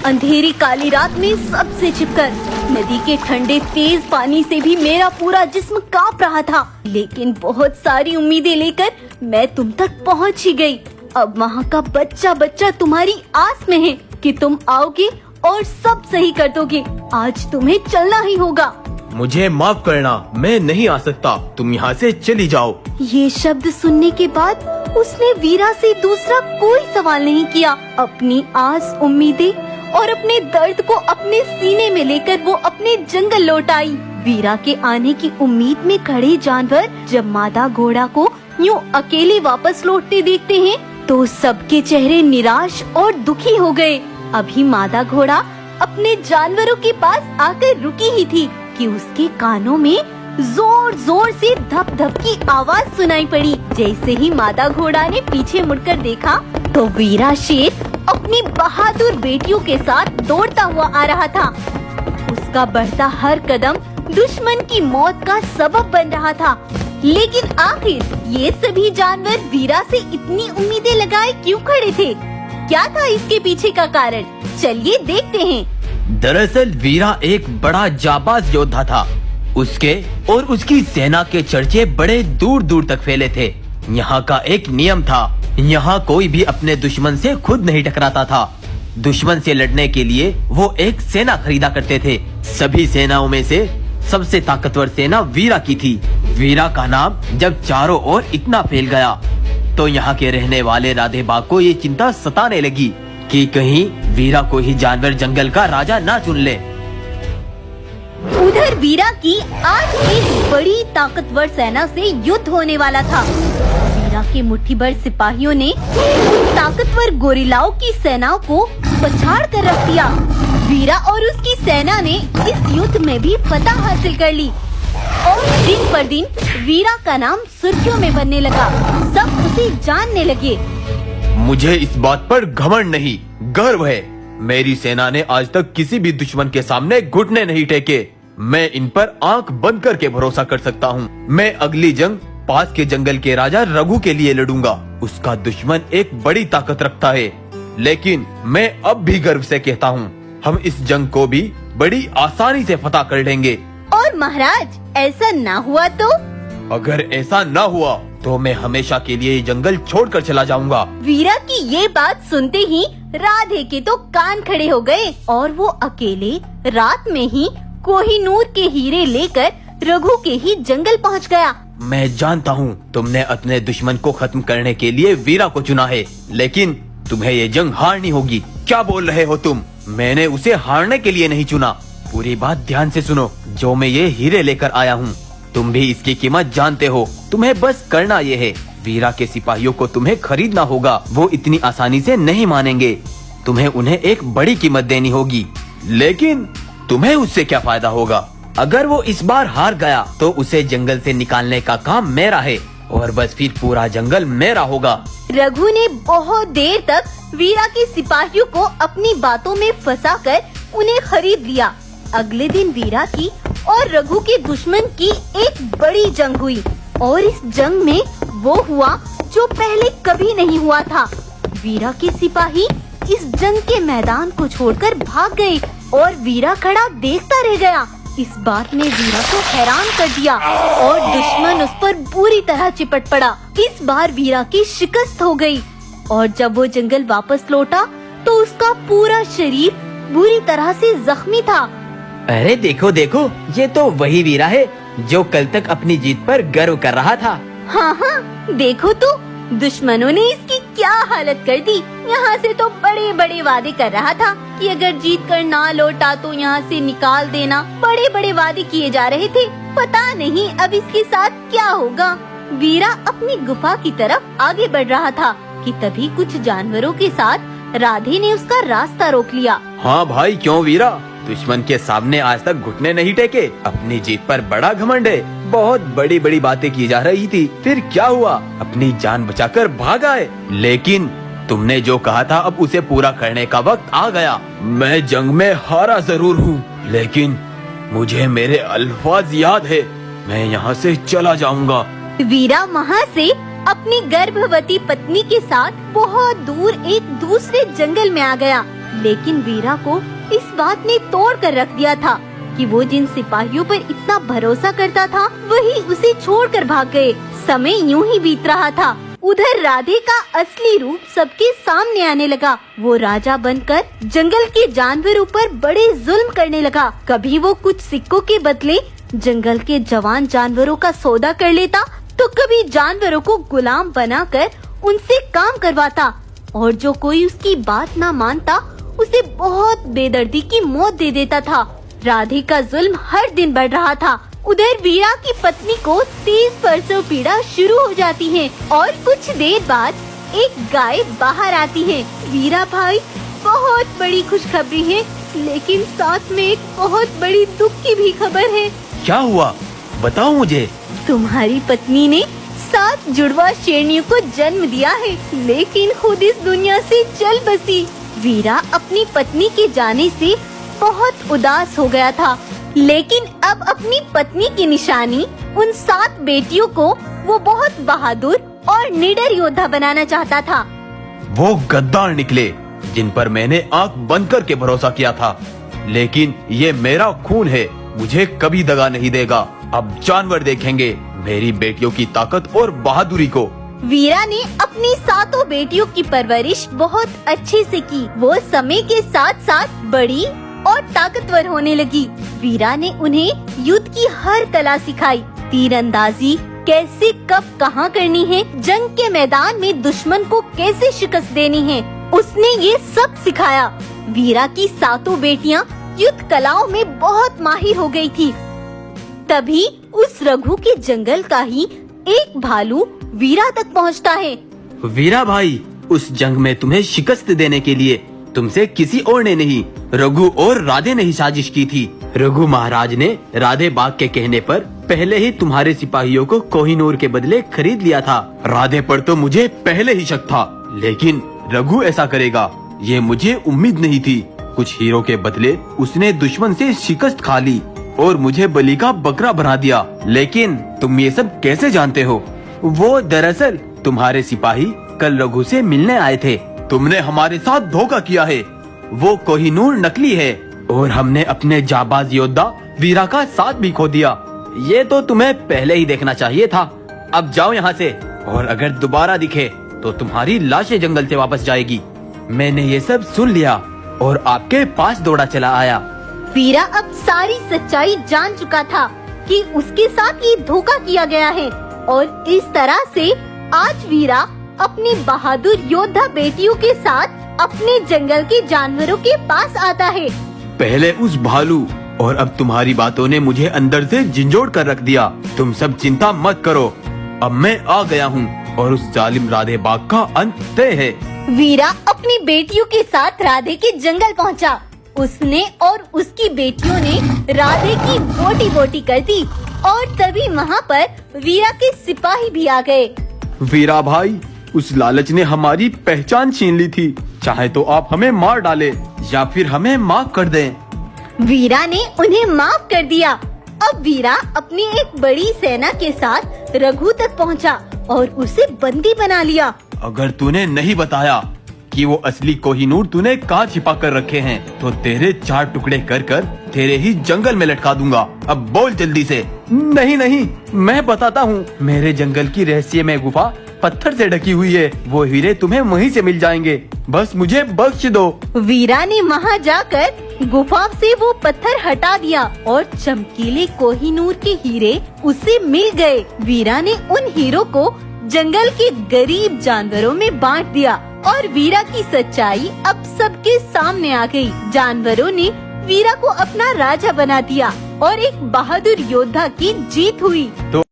अंधेरी काली रात में सबसे छिपकर नदी के ठंडे तेज पानी से भी मेरा पूरा जिस्म कांप रहा था। लेकिन बहुत सारी उम्मीदें लेकर मैं तुम तक पहुंच ही गई। अब वहाँ का बच्चा बच्चा तुम्हारी आस में है कि तुम आओगे और सब सही कर दोगे। आज तुम्हें चलना ही होगा। मुझे माफ करना, मैं नहीं आ सकता। तुम यहाँ से चली जाओ। ये शब्द सुनने के बाद उसने वीरा से दूसरा कोई सवाल नहीं किया। अपनी आस, उम्मीदें और अपने दर्द को अपने सीने में लेकर वो अपने जंगल लौट आई। वीरा के आने की उम्मीद में खड़े जानवर जब मादा घोड़ा को यूं अकेले वापस लौटते देखते हैं तो सबके चेहरे निराश और दुखी हो गए। अभी मादा घोड़ा अपने जानवरों के पास आकर रुकी ही थी कि उसके कानों में जोर जोर से धप धप की आवाज सुनाई पड़ी। जैसे ही मादा घोड़ा ने पीछे मुड़कर देखा तो वीरा शेर अपनी बहादुर बेटियों के साथ दौड़ता हुआ आ रहा था। उसका बढ़ता हर कदम दुश्मन की मौत का सबब बन रहा था। लेकिन आखिर ये सभी जानवर वीरा से इतनी उम्मीदें लगाए क्यों खड़े थे? क्या था इसके पीछे का कारण? चलिए देखते हैं। दरअसल वीरा एक बड़ा जाबाज योद्धा था। उसके और उसकी सेना के चर्चे बड़े दूर दूर तक फैले थे। यहाँ का एक नियम था, यहाँ कोई भी अपने दुश्मन से खुद नहीं टकराता था। दुश्मन से लड़ने के लिए वो एक सेना खरीदा करते थे। सभी सेनाओं में से सबसे ताकतवर सेना वीरा की थी। वीरा का नाम जब चारों ओर इतना फैल गया तो यहाँ के रहने वाले राधे बाग को ये चिंता सताने लगी कि कहीं वीरा को ही जानवर जंगल का राजा ना चुन ले। उधर वीरा की आज एक बड़ी ताकतवर सेना से युद्ध होने वाला था। वीरा के मुट्ठी भर सिपाहियों ने उन ताकतवर गोरिल्लाओं की सेनाओं को पछाड़ कर रख दिया। वीरा और उसकी सेना ने इस युद्ध में भी फतह हासिल कर ली और दिन पर दिन वीरा का नाम सुर्खियों में बनने लगा। सब उसे जानने लगे। मुझे इस बात पर घमंड नहीं, गर्व है। मेरी सेना ने आज तक किसी भी दुश्मन के सामने घुटने नहीं टेके। मैं इन पर आंख बंद करके भरोसा कर सकता हूँ। मैं अगली जंग पास के जंगल के राजा रघु के लिए लड़ूंगा। उसका दुश्मन एक बड़ी ताकत रखता है, लेकिन मैं अब भी गर्व से कहता हूँ हम इस जंग को भी बड़ी आसानी से फतह कर लेंगे। और महाराज, ऐसा ना हुआ तो? अगर ऐसा ना हुआ तो मैं हमेशा के लिए ये जंगल छोड़कर चला जाऊंगा। वीरा की ये बात सुनते ही राधे के तो कान खड़े हो गए और वो अकेले रात में ही कोहिनूर के हीरे लेकर रघु के ही जंगल पहुंच गया। मैं जानता हूँ तुमने अपने दुश्मन को खत्म करने के लिए वीरा को चुना है, लेकिन तुम्हें ये जंग हारनी होगी। क्या बोल रहे हो तुम? मैंने उसे हारने के लिए नहीं चुना। पूरी बात ध्यान से सुनो। जो मैं ये हीरे लेकर आया हूँ, तुम भी इसकी कीमत जानते हो। तुम्हें बस करना ये है, वीरा के सिपाहियों को तुम्हें खरीदना होगा। वो इतनी आसानी से नहीं मानेंगे। तुम्हें उन्हें एक बड़ी कीमत देनी होगी। लेकिन तुम्हें उससे क्या फायदा होगा? अगर वो इस बार हार गया तो उसे जंगल से निकालने का काम मेरा है और बस फिर पूरा जंगल मेरा होगा। रघु ने बहुत देर तक वीरा के सिपाहियों को अपनी बातों में फंसाकर उन्हें खरीद लिया। अगले दिन वीरा की और रघु के दुश्मन की एक बड़ी जंग हुई और इस जंग में वो हुआ जो पहले कभी नहीं हुआ था। वीरा के सिपाही इस जंग के मैदान को छोड़कर भाग गए और वीरा खड़ा देखता रह गया। इस बात ने वीरा को हैरान कर दिया और दुश्मन उस पर बुरी तरह चिपट पड़ा। इस बार वीरा की शिकस्त हो गई और जब वो जंगल वापस लौटा तो उसका पूरा शरीर बुरी तरह से जख्मी था। अरे देखो देखो, ये तो वही वीरा है जो कल तक अपनी जीत पर गर्व कर रहा था। हाँ हाँ, देखो तो दुश्मनों ने इसकी क्या हालत कर दी। यहाँ से तो बड़े बड़े वादे कर रहा था कि अगर जीत कर ना लौटा तो यहाँ से निकाल देना। बड़े बड़े वादे किए जा रहे थे। पता नहीं अब इसके साथ क्या होगा। वीरा अपनी गुफा की तरफ आगे बढ़ रहा था कि तभी कुछ जानवरों के साथ राधे ने उसका रास्ता रोक लिया। हाँ भाई, क्यों वीरा? दुश्मन के सामने आज तक घुटने नहीं टेके। अपनी जीत पर बड़ा घमंड है। बहुत बड़ी बड़ी बातें की जा रही थी, फिर क्या हुआ? अपनी जान बचाकर भाग आए। लेकिन तुमने जो कहा था अब उसे पूरा करने का वक्त आ गया। मैं जंग में हारा जरूर हूँ, लेकिन मुझे मेरे अल्फाज याद है। मैं यहाँ से चला जाऊंगा। वीरा वहाँ से अपनी गर्भवती पत्नी के साथ बहुत दूर एक दूसरे जंगल में आ गया। लेकिन वीरा को इस बात ने तोड़ कर रख दिया था कि वो जिन सिपाहियों पर इतना भरोसा करता था वही उसे छोड़कर भाग गए। समय यूं ही बीत रहा था। उधर राधे का असली रूप सबके सामने आने लगा। वो राजा बनकर जंगल के जानवरों पर बड़े जुल्म करने लगा। कभी वो कुछ सिक्कों के बदले जंगल के जवान जानवरों का सौदा कर लेता, तो कभी जानवरों को गुलाम बनाकर उनसे काम करवाता, और जो कोई उसकी बात ना मानता उसे बहुत बेदर्दी की मौत दे देता था। राधे का जुल्म हर दिन बढ़ रहा था। उधर वीरा की पत्नी को तेज प्रसव पीड़ा शुरू हो जाती है और कुछ देर बाद एक गाय बाहर आती है। वीरा भाई, बहुत बड़ी खुशखबरी है, लेकिन साथ में एक बहुत बड़ी दुख की भी खबर है। क्या हुआ, बताओ मुझे। तुम्हारी पत्नी ने 7 जुड़वा शेरनियों को जन्म दिया है, लेकिन खुद इस दुनिया से चल बसी। वीरा अपनी पत्नी के जाने से बहुत उदास हो गया था, लेकिन अब अपनी पत्नी की निशानी उन 7 बेटियों को वो बहुत बहादुर और निडर योद्धा बनाना चाहता था। वो गद्दार निकले जिन पर मैंने आंख बंद करके भरोसा किया था, लेकिन ये मेरा खून है, मुझे कभी दगा नहीं देगा। अब जानवर देखेंगे मेरी बेटियों की ताकत और बहादुरी को। वीरा ने अपनी 7 बेटियों की परवरिश बहुत अच्छे से की। वो समय के साथ साथ बड़ी और ताकतवर होने लगी। वीरा ने उन्हें युद्ध की हर कला सिखाई, तीरंदाजी कैसे कब कहाँ करनी है, जंग के मैदान में दुश्मन को कैसे शिकस्त देनी है, उसने ये सब सिखाया। वीरा की 7 बेटियां युद्ध कलाओं में बहुत माहिर हो गई थी। तभी उस रघु के जंगल का ही एक भालू वीरा तक पहुंचता है। वीरा भाई, उस जंग में तुम्हें शिकस्त देने के लिए तुमसे किसी और ने नहीं, रघु और राधे ने ही साजिश की थी। रघु महाराज ने राधे बाग के कहने पर पहले ही तुम्हारे सिपाहियों को कोहिनूर के बदले खरीद लिया था। राधे पर तो मुझे पहले ही शक था, लेकिन रघु ऐसा करेगा ये मुझे उम्मीद नहीं थी। कुछ हीरो के बदले उसने दुश्मन से शिकस्त खा ली और मुझे बलि का बकरा बना दिया। लेकिन तुम ये सब कैसे जानते हो? वो दरअसल तुम्हारे सिपाही कल रघु से मिलने आए थे। तुमने हमारे साथ धोखा किया है। वो कोहिनूर नकली है और हमने अपने जाबाज योद्धा वीरा का साथ भी खो दिया। ये तो तुम्हें पहले ही देखना चाहिए था। अब जाओ यहाँ से, और अगर दोबारा दिखे तो तुम्हारी लाशें जंगल से वापस जाएगी। मैंने ये सब सुन लिया और आपके पास दौड़ा चला आया। वीरा अब सारी सच्चाई जान चुका था कि उसके साथ ये धोखा किया गया है, और इस तरह से आज वीरा अपनी बहादुर योद्धा बेटियों के साथ अपने जंगल के जानवरों के पास आता है। पहले उस भालू और अब तुम्हारी बातों ने मुझे अंदर से झंझोड़ कर रख दिया। तुम सब चिंता मत करो, अब मैं आ गया हूँ और उस जालिम राधे बाग का अंत तय है। वीरा अपनी बेटियों के साथ राधे के जंगल पहुँचा। उसने और उसकी बेटियों ने राधे की बोटी बोटी कर दी, और तभी वहाँ पर वीरा के सिपाही भी आ गए। वीरा भाई, उस लालच ने हमारी पहचान छीन ली थी। चाहे तो आप हमें मार डालें या फिर हमें माफ कर दें। वीरा ने उन्हें माफ कर दिया। अब वीरा अपनी एक बड़ी सेना के साथ रघु तक पहुंचा और उसे बंदी बना लिया। अगर तूने नहीं बताया कि वो असली कोहिनूर तूने कहाँ छिपा कर रखे हैं, तो तेरे 4 टुकड़े कर कर तेरे ही जंगल में लटका दूंगा। अब बोल जल्दी से। नहीं नहीं, मैं बताता हूँ। मेरे जंगल की रहस्यमय गुफा पत्थर से ढकी हुई है। वो हीरे तुम्हें वहीं से मिल जाएंगे, बस मुझे बख्श दो। वीरा ने वहाँ जाकर गुफा से वो पत्थर हटा दिया और चमकीले कोहिनूर के हीरे उसे मिल गए। वीरा ने उन हीरो को जंगल के गरीब जानवरों में बांट दिया, और वीरा की सच्चाई अब सबके सामने आ गई। जानवरों ने वीरा को अपना राजा बना दिया और एक बहादुर योद्धा की जीत हुई। तो